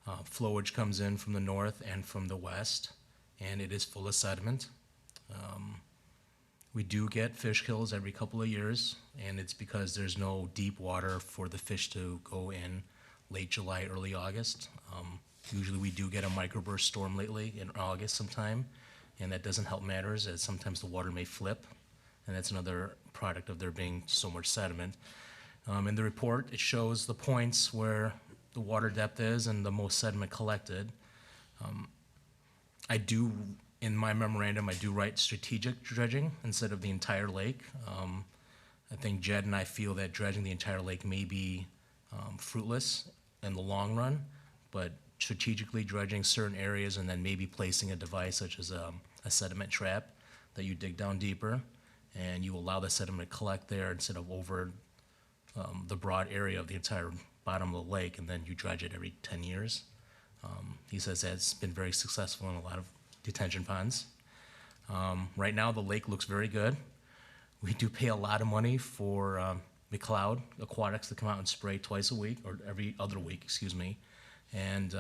Flowage comes in from the north and from the west, and it is full of sediment. We do get fish kills every couple of years, and it's because there's no deep water for the fish to go in late July, early August. Usually we do get a microburst storm lately in August sometime, and that doesn't help matters as sometimes the water may flip, and that's another product of there being so much sediment. In the report, it shows the points where the water depth is and the most sediment collected. In my memorandum, I do write strategic dredging instead of the entire lake. I think Jed and I feel that dredging the entire lake may be fruitless in the long run, but strategically dredging certain areas and then maybe placing a device such as a sediment trap that you dig down deeper and you allow the sediment to collect there instead of over the broad area of the entire bottom of the lake, and then you dredge it every 10 years. He says that's been very successful in a lot of detention ponds. Right now, the lake looks very good. We do pay a lot of money for McLeod Aquatics to come out and spray twice a week, or every other week, excuse me. And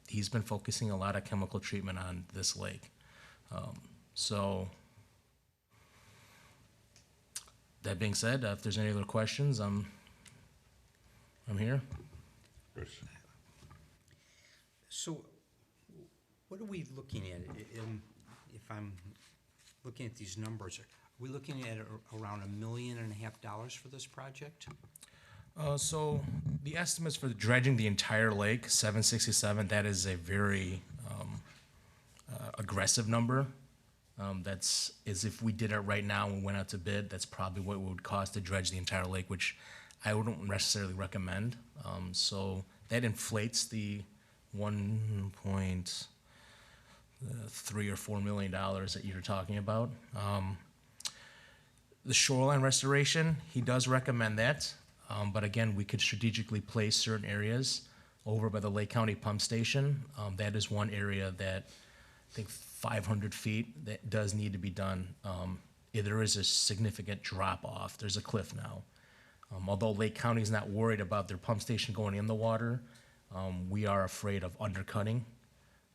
he's been focusing a lot of chemical treatment on this lake. So that being said, if there's any other questions, I'm here. Bruce? So what are we looking at? If I'm looking at these numbers, are we looking at around $1.5 million for this project? So the estimates for dredging the entire lake, 767, that is a very aggressive number. That's as if we did it right now and went out to bid, that's probably what it would cost to dredge the entire lake, which I wouldn't necessarily recommend. So that inflates the 1.3 or $4 million that you're talking about. The shoreline restoration, he does recommend that, but again, we could strategically place certain areas over by the Lake County Pump Station. That is one area that I think 500 feet that does need to be done. There is a significant drop off. There's a cliff now. Although Lake County is not worried about their pump station going in the water, we are afraid of undercutting.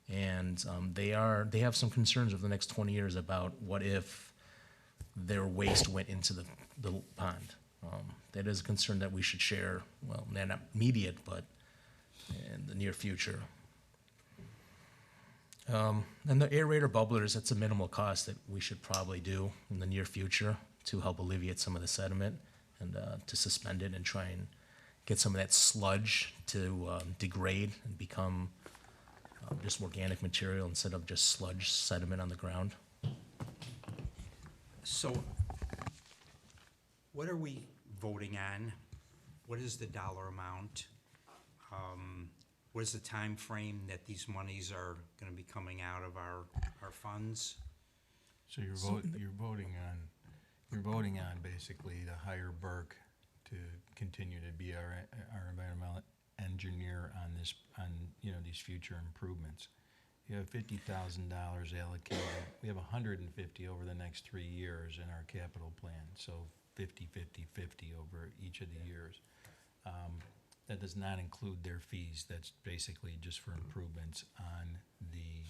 And they have some concerns over the next 20 years about what if their waste went into the pond. That is a concern that we should share, well, not immediate, but in the near future. And the aerator bubblers, that's a minimal cost that we should probably do in the near future to help alleviate some of the sediment. and to suspend it and try and get some of that sludge to degrade and become just organic material instead of just sludge sediment on the ground. So, what are we voting on? What is the dollar amount? What is the time frame that these monies are gonna be coming out of our funds? So you're voting on basically to hire Burke to continue to be our environmental engineer on this, these future improvements. You have $50,000 allocated. We have 150 over the next 3 years in our capital plan, so 50, 50, 50 over each of the years. That does not include their fees. That's basically just for improvements on the,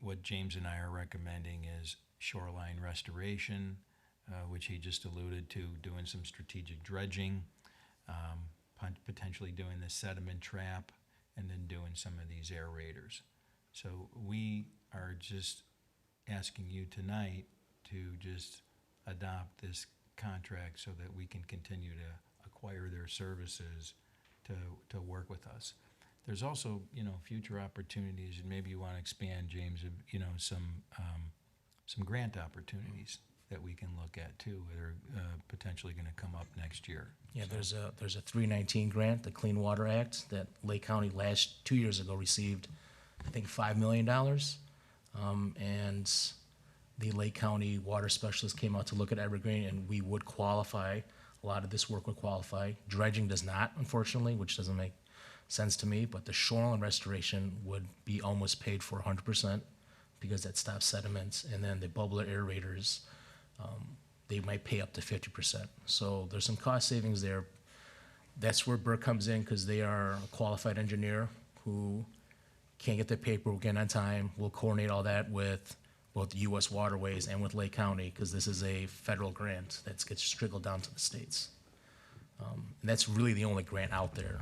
what James and I are recommending is shoreline restoration, which he just alluded to, doing some strategic dredging, potentially doing the sediment trap, and then doing some of these aerators. So we are just asking you tonight to just adopt this contract so that we can continue to acquire their services to work with us. There's also, future opportunities, and maybe you want to expand, James, of, some grant opportunities that we can look at too, that are potentially going to come up next year. Yeah, there's a 319 grant, the Clean Water Act, that Lake County 2 years ago received, I think, $5 million. And the Lake County water specialist came out to look at Evergreen, and we would qualify. A lot of this work would qualify. Dredging does not, unfortunately, which doesn't make sense to me, but the shoreline restoration would be almost paid for 100% because that stops sediments. And then the bubbler aerators, they might pay up to 50%. So there's some cost savings there. That's where Burke comes in, because they are a qualified engineer who can't get their paperwork in on time. We'll coordinate all that with both the U.S. Waterways and with Lake County, because this is a federal grant that gets trickled down to the states. And that's really the only grant out there.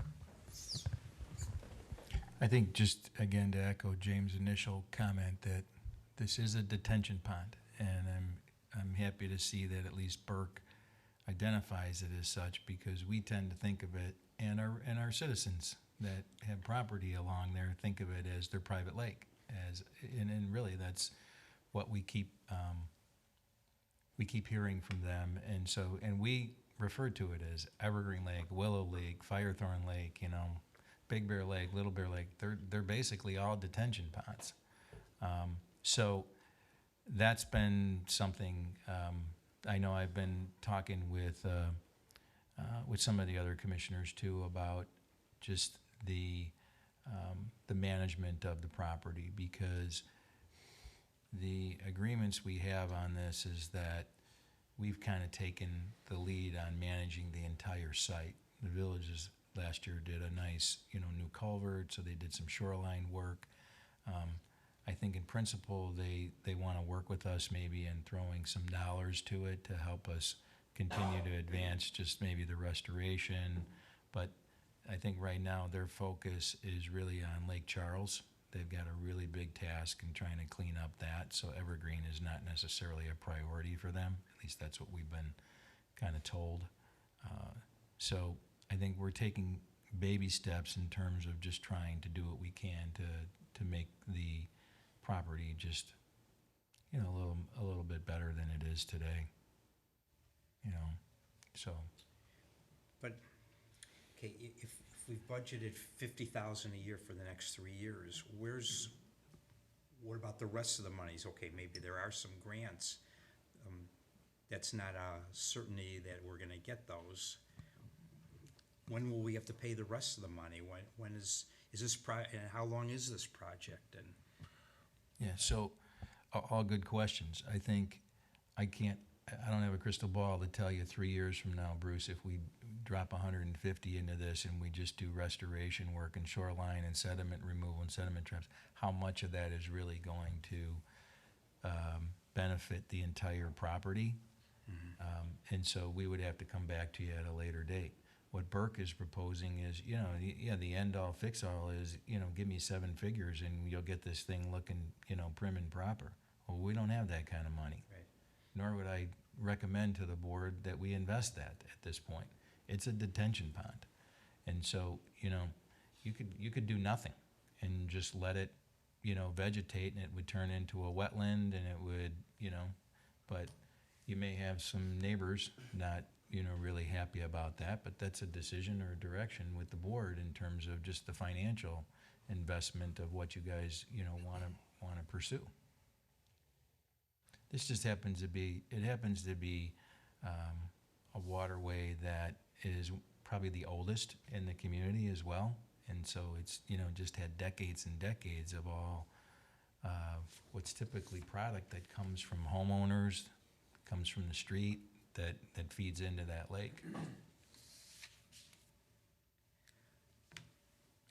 I think just, again, to echo James' initial comment, that this is a detention pond, and I'm happy to see that at least Burke identifies it as such, because we tend to think of it, and our citizens that have property along there think of it as their private lake, and really that's what we keep hearing from them, and we refer to it as Evergreen Lake, Willow Lake, Firethorn Lake, Big Bear Lake, Little Bear Lake. They're basically all detention ponds. So that's been something. I know I've been talking with some of the other commissioners too about just the management of the property, because the agreements we have on this is that we've kind of taken the lead on managing the entire site. The villages last year did a nice, new culvert, so they did some shoreline work. I think in principle, they want to work with us maybe in throwing some dollars to it to help us continue to advance just maybe the restoration. But I think right now their focus is really on Lake Charles. They've got a really big task in trying to clean up that, so Evergreen is not necessarily a priority for them. At least that's what we've been kind of told. So I think we're taking baby steps in terms of just trying to do what we can to make the property just, a little bit better than it is today. So. But, okay, if we've budgeted 50,000 a year for the next 3 years, what about the rest of the monies? Okay, maybe there are some grants. That's not a certainty that we're gonna get those. When will we have to pay the rest of the money? When is this and how long is this project? And Yeah, so all good questions. I think I don't have a crystal ball to tell you 3 years from now, Bruce, if we drop 150 into this and we just do restoration work and shoreline and sediment removal and sediment traps, how much of that is really going to benefit the entire property? And so we would have to come back to you at a later date. What Burke is proposing is, the end-all, fix-all is, give me 7 figures and you'll get this thing looking, prim and proper. Well, we don't have that kind of money. Right. Nor would I recommend to the board that we invest that at this point. It's a detention pond. And so, you know, you could do nothing and just let it, you know, vegetate, and it would turn into a wetland, and it would, you know, but you may have some neighbors not, you know, really happy about that, but that's a decision or a direction with the board in terms of just the financial investment of what you guys, you know, wanna pursue. This just happens to be, a waterway that is probably the oldest in the community as well. And so it's, you know, just had decades and decades of all, what's typically product that comes from homeowners, comes from the street, that feeds into that lake.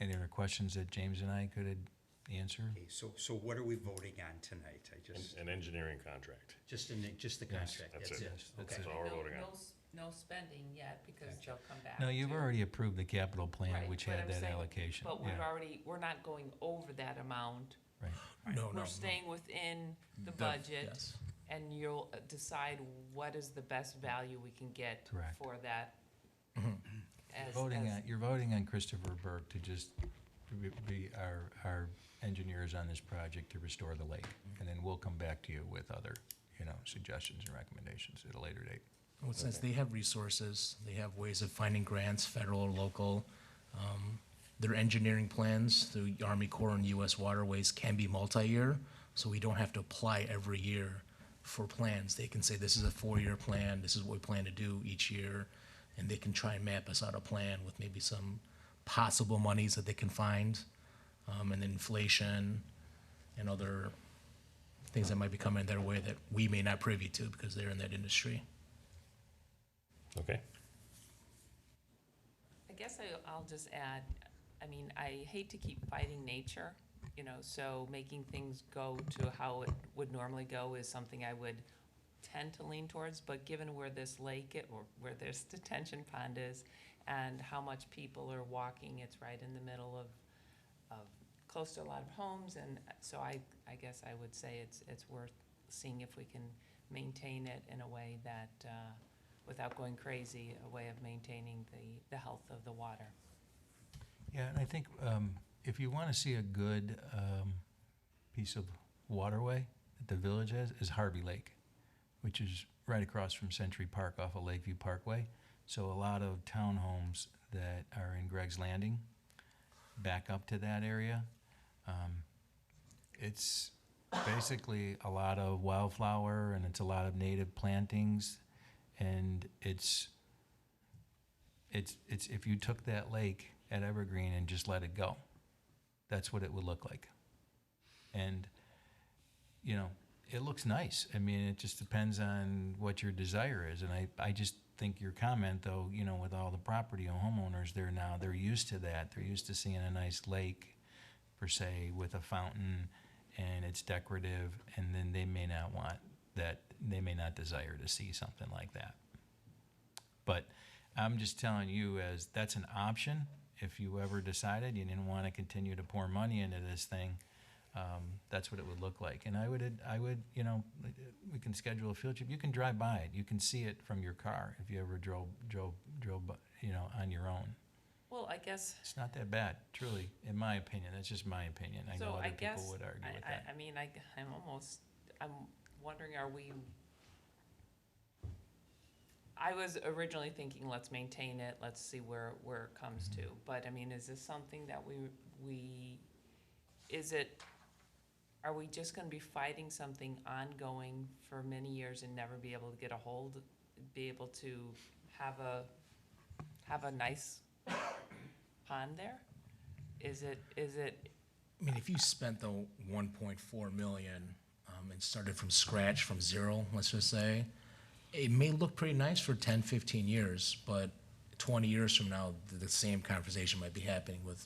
Any other questions that James and I could answer? Okay, so what are we voting on tonight? An engineering contract. Just the contract, That's that's it. it? That's Okay. all we're No- voting on. no s- No spending yet, because they'll come back. No, you've to- already approved the capital plan, Right, which but had I'm that saying- allocation. But we've Yeah, already, we're not going over that amount. right. No, no, We're staying within the That- budget, yes. and you'll decide what is the best value we can get Correct. for that. As- Voting as- on, you're voting on Christopher Burke to just be our engineers on this project to restore the lake. And then we'll come back to you with other, you know, suggestions and recommendations at a later date. Well, since they have resources, they have ways of finding grants, federal or local. Their engineering plans through Army Corps and US Waterways can be multi-year, so we don't have to apply every year for plans. They can say, this is a 4-year plan, this is what we plan to do each year, and they can try and map us out a plan with maybe some possible monies that they can find, and then inflation and other things that might be coming their way that we may not privy to because they're in that industry. Okay. I guess I'll just add, I mean, I hate to keep fighting nature, you know, so making things go to how it would normally go is something I would tend to lean towards, but given where this lake, or where this detention pond is, and how much people are walking, it's right in the middle of close to a lot of homes, and so I guess I would say it's worth seeing if we can maintain it in a way that, without going crazy, a way of maintaining the health of the water. Yeah, and I think if you want to see a good piece of waterway that the village has, is Harvey Lake, which is right across from Century Park off of Lakeview Parkway. So a lot of townhomes that are in Greg's Landing back up to that area. It's basically a lot of wildflower, and it's a lot of native plantings, and it's if you took that lake at Evergreen and just let it go, that's what it would look like. And, you know, it looks nice. I mean, it just depends on what your desire is. And I just think your comment, though, you know, with all the property homeowners, they're used to that. They're used to seeing a nice lake, per se, with a fountain, and it's decorative, and then they may not want that, they may not desire to see something like that. But I'm just telling you, as that's an option, if you ever decided you didn't want to continue to pour money into this thing, that's what it would look like. And I would, you know, we can schedule a field trip. You can drive by it. You can see it from your car if you ever drove, you know, on your own. Well, I guess, It's not that bad, truly, in my opinion. That's just my opinion. I know so I other people guess, would argue with that. I mean, I'm wondering, I was originally thinking, let's maintain it, let's see where it comes to. But, I mean, is this something that are we just gonna be fighting something ongoing for many years and never be able to get a hold, be able to have a nice pond there? Is it, I mean, if you spent the 1.4 million and started from scratch, from zero, let's just say, it may look pretty nice for 10, 15 years, but 20 years from now, the same conversation might be happening with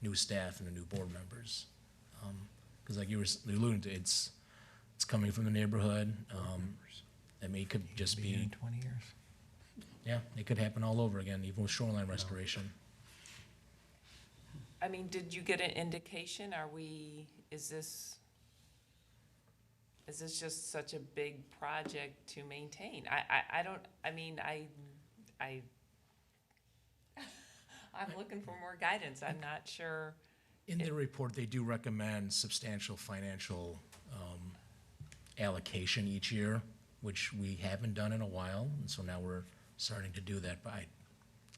new staff and the new board members. Because like you were alluding to, it's coming from the neighborhood. I mean, it could just Be be, in 20 years. yeah, it could happen all over again, even with shoreline restoration. I mean, did you get an indication? is this just such a big project to maintain? I don't, I mean, I'm looking for more guidance. I'm not sure. In their report, they do recommend substantial financial allocation each year, which we haven't done in a while, and so now we're starting to do that, but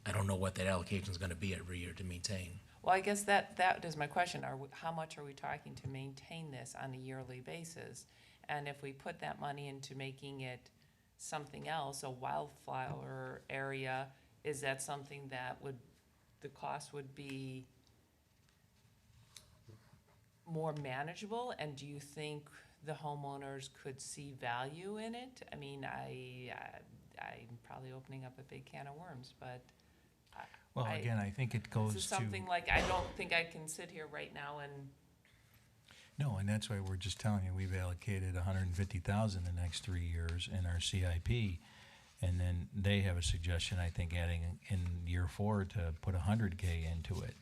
I don't know what that allocation is gonna be every year to maintain. Well, I guess that is my question. How much are we talking to maintain this on a yearly basis? And if we put that money into making it something else, a wildflower area, is that something that the cost would be more manageable? And do you think the homeowners could see value in it? I mean, I'm probably opening up a big can of worms, but Well, again, I think it goes this is to. something like, I don't think I can sit here right now and, No, and that's why we're just telling you, we've allocated $150,000 the next 3 years in our CIP. And then they have a suggestion, I think, adding in year 4 to put $100K into it.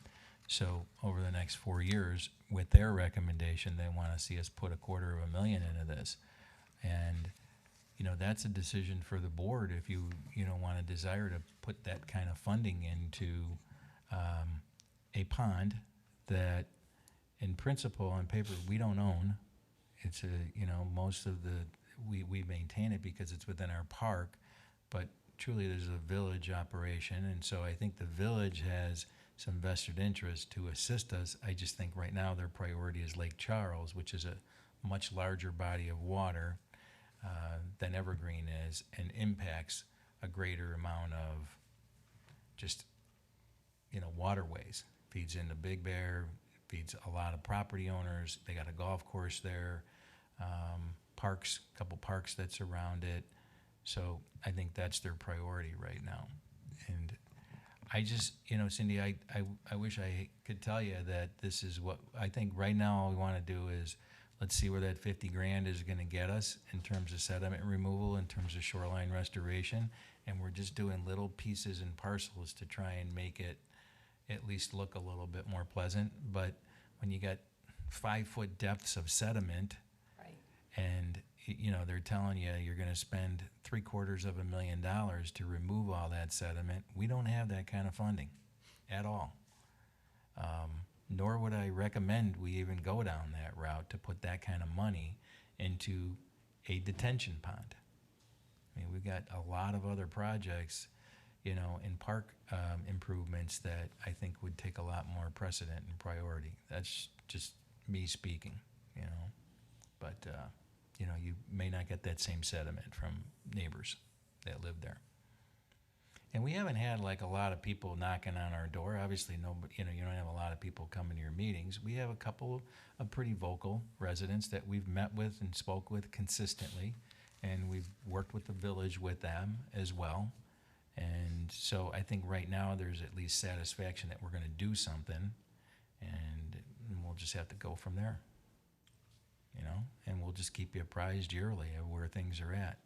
So over the next 4 years, with their recommendation, they want to see us put $250,000 into this. And, you know, that's a decision for the board if you want to desire to put that kind of funding into a pond that in principle, on paper, we don't own. It's most of we maintain it because it's within our park, but truly there's a village operation, and so I think the village has some vested interest to assist us. I just think right now their priority is Lake Charles, which is a much larger body of water than Evergreen is, and impacts a greater amount of just, waterways. Feeds into Big Bear, feeds a lot of property owners. They got a golf course there, parks, a couple parks that surround it. So I think that's their priority right now. And I just, Cindy, I wish I could tell you that this is what, I think right now all we want to do is, let's see where that 50 grand is going to get us in terms of sediment removal, in terms of shoreline restoration. And we're just doing little pieces and parcels to try and make it at least look a little bit more pleasant. But when you got 5-foot depths of sediment, right, and they're telling you you're going to spend $750,000 to remove all that sediment, we don't have that kind of funding at all. Nor would I recommend we even go down that route to put that kind of money into a detention pond. I mean, we've got a lot of other projects, in park improvements that I think would take a lot more precedent and priority. That's just me speaking, But, you may not get that same sediment from neighbors that live there. And we haven't had like a lot of people knocking on our door. Obviously, nobody, you don't have a lot of people coming to your meetings. We have a couple of pretty vocal residents that we've met with and spoke with consistently, and we've worked with the village with them as well. And so I think right now there's at least satisfaction that we're going to do something, and we'll just have to go from there. And we'll just keep you apprised yearly of where things are at.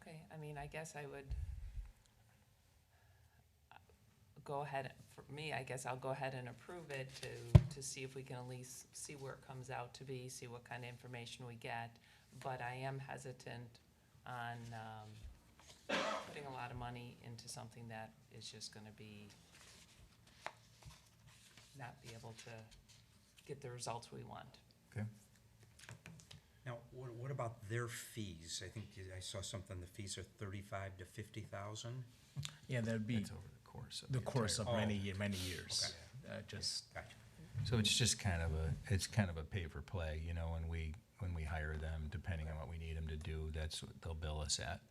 okay, I mean, I guess I would go ahead, for me, I guess I'll go ahead and approve it to see if we can at least see where it comes out to be, see what kind of information we get. But I am hesitant on putting a lot of money into something that is just gonna be, not be able to get the results we want. Okay. Now, what about their fees? I think I saw something, the fees are 35 to 50,000? Yeah, that'd be It's over the course of the course of entire- many years. Just, Gotcha. So it's just kind of a pay for play, when we hire them, depending on what we need them to do, that's what they'll bill us at.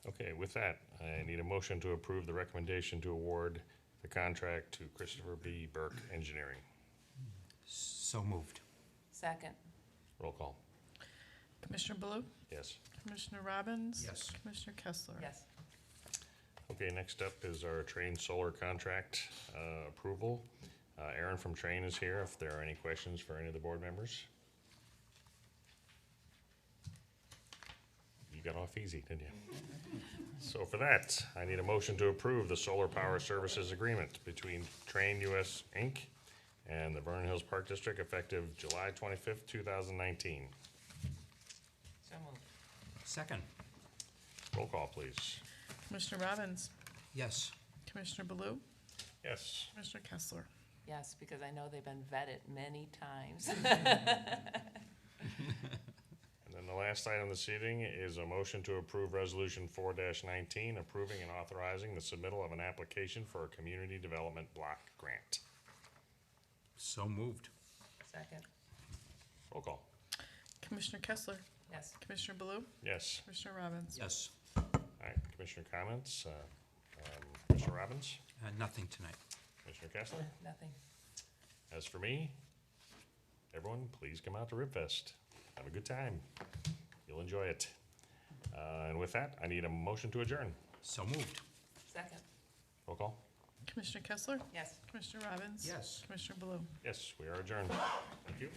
Okay, with that, I need a motion to approve the recommendation to award the contract to Christopher B. Burke Engineering. So moved. Second, Roll call. Commissioner Blue? Yes. Commissioner Robbins? Yes. Commissioner Kessler? yes. Okay, next up is our Train Solar contract approval. Aaron from Train is here if there are any questions for any of the board members. You got off easy, didn't you? So for that, I need a motion to approve the solar power services agreement between Train US Inc. and the Vernon Hills Park District effective July 25th, 2019. So moved. Second. Roll call, please. Commissioner Robbins? Yes. Commissioner Baloo? Yes. Commissioner Kessler? Yes, because I know they've been vetted many times. And then the last item this evening is a motion to approve Resolution 4-19, approving and authorizing the submittal of an application for a community development block grant. So moved. Second. Roll call. Commissioner Kessler? Yes. Commissioner Baloo? Yes. Commissioner Robbins? Yes. All right, Commissioner comments. Commissioner Robbins? Nothing tonight. Commissioner Kessler? Nothing. As for me, everyone, please come out to Ribfest. Have a good time. You'll enjoy it. And with that, I need a motion to adjourn. So moved. Second. Roll call. Commissioner Kessler? Yes. Commissioner Robbins? Yes. Commissioner Baloo? Yes, we are adjourned. Thank you.